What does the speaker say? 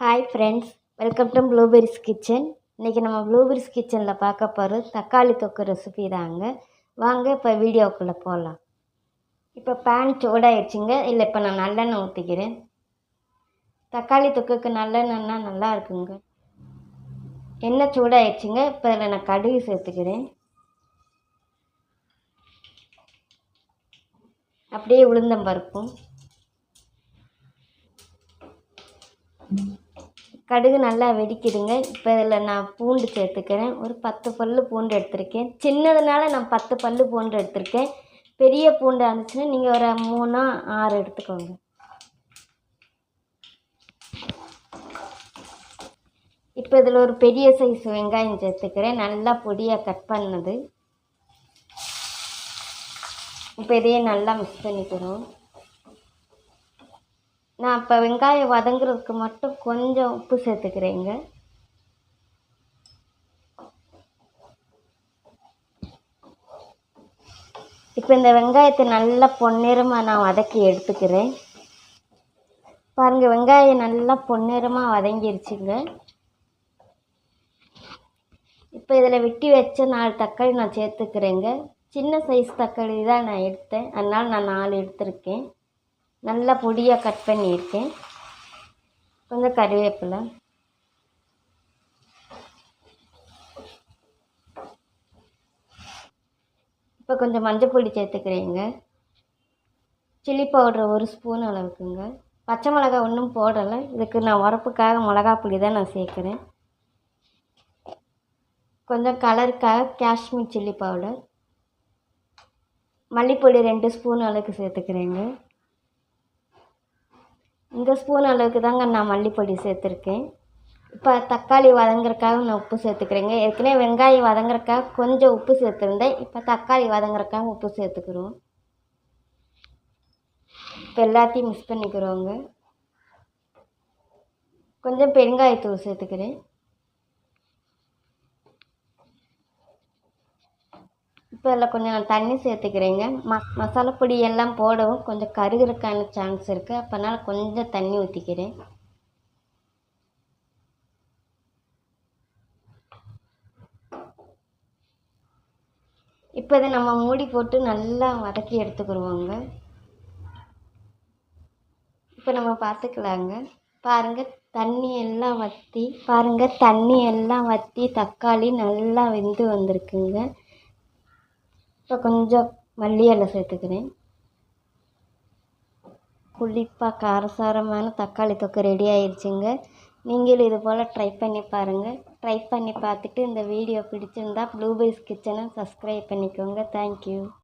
Hi friends, welcome to blueberries kitchen. இன்றைக்கி நம்ம blueberries கிச்சனில் பார்க்க போகிறது தக்காளி தொக்கு ரெசிபி தாங்க. வாங்க இப்போ வீடியோக்குள்ளே போகலாம். இப்போ பேன் சூடாயிடுச்சுங்க. இல்லை, இப்போ நான் நல்லெண்ணெய் ஊற்றிக்கிறேன். தக்காளி தொக்குக்கு நல்லெண்ணெய்னா நல்லா இருக்குங்க. எண்ணெய் சூடாயிடுச்சுங்க. இப்போ இதில் நான் கடுகு சேர்த்துக்கிறேன். அப்படியே உளுந்தம்பருப்பும். கடுகு நல்லா வெடிக்குதுங்க. இப்போ இதில் நான் பூண்டு சேர்த்துக்கிறேன். ஒரு 10 பல் பூண்டு எடுத்திருக்கேன். சின்னதுனால நான் 10 பல் பூண்டு எடுத்திருக்கேன். பெரிய பூண்டு இருந்துச்சுன்னா நீங்கள் ஒரு 3 6 எடுத்துக்கோங்க. இப்போ இதில் ஒரு பெரிய சைஸ் வெங்காயம் சேர்த்துக்கிறேன், நல்லா பொடியாக கட் பண்ணது. இப்போ இதையே நல்லா மிக்ஸ் பண்ணிக்கிறோம். நான் இப்போ வெங்காயம் வதங்குறதுக்கு மட்டும் கொஞ்சம் உப்பு சேர்த்துக்கிறேங்க. இப்போ இந்த வெங்காயத்தை நல்லா பொன்னிறமாக நான் வதக்கி எடுத்துக்கிறேன். பாருங்கள், வெங்காயம் நல்லா பொன்னிறமாக வதங்கிருச்சுங்க. இப்போ இதில் வெட்டி வச்ச 4 தக்காளி நான் சேர்த்துக்கிறேங்க. சின்ன சைஸ் தக்காளி தான் நான் எடுத்தேன், அதனால் நான் 4 எடுத்திருக்கேன். நல்லா பொடியாக கட் பண்ணியிருக்கேன். கொஞ்சம் கறிவேப்பிலை, இப்போ கொஞ்சம் மஞ்சள் பொடி சேர்த்துக்கிறேங்க. சில்லி பவுடர் 1 ஸ்பூன் அளவுக்குங்க. பச்சை மிளகா ஒன்றும் போடலை, இதுக்கு நான் உரப்புக்காக மிளகா பொடி தான் நான் சேர்க்குறேன். கொஞ்சம் கலருக்காக காஷ்மீர் சில்லி பவுடர், மல்லிப்பொடி 2 ஸ்பூன் அளவுக்கு சேர்த்துக்கிறேங்க. இந்த ஸ்பூன் அளவுக்கு தாங்க நான் மல்லிப்பொடி சேர்த்துருக்கேன். இப்போ தக்காளி வதங்குறதுக்காக நான் உப்பு சேர்த்துக்கிறேங்க. ஏற்கனவே வெங்காயம் வதங்குறதுக்காக கொஞ்சம் உப்பு சேர்த்துருந்தேன். இப்போ தக்காளி வதங்குறதுக்காக உப்பு சேர்த்துக்கிறோம். இப்போ எல்லாத்தையும் மிக்ஸ் பண்ணிக்கிறோங்க. கொஞ்சம் பெருங்காயத்தூள் சேர்த்துக்கிறேன். இப்போ இதில் கொஞ்சம் நான் தண்ணி சேர்த்துக்கிறேங்க. மசாலா பொடி எல்லாம் போடவும் கொஞ்சம் கருகிறதுக்கான சான்ஸ் இருக்குது, அப்போனால கொஞ்சம் தண்ணி ஊற்றிக்கிறேன். இப்போ இதை நம்ம மூடி போட்டு நல்லா வதக்கி எடுத்துக்கிடுவோங்க. இப்போ நம்ம பார்த்துக்கலாங்க. பாருங்கள், தண்ணி எல்லாம் வற்றி தக்காளி நல்லா வெந்து வந்திருக்குங்க. இப்போ கொஞ்சம் மல்லி இலை சேர்த்துக்கிறேன். புளிப்பாக காரசாரமான தக்காளி தொக்கு ரெடி ஆயிடுச்சுங்க. நீங்களும் இது போல் ட்ரை பண்ணி பாருங்கள். ட்ரை பண்ணி பார்த்துட்டு இந்த வீடியோ பிடிச்சிருந்தா ப்ளூபெரிஸ் கிச்சனை சப்ஸ்கிரைப் பண்ணிக்கோங்க. தேங்க்யூ.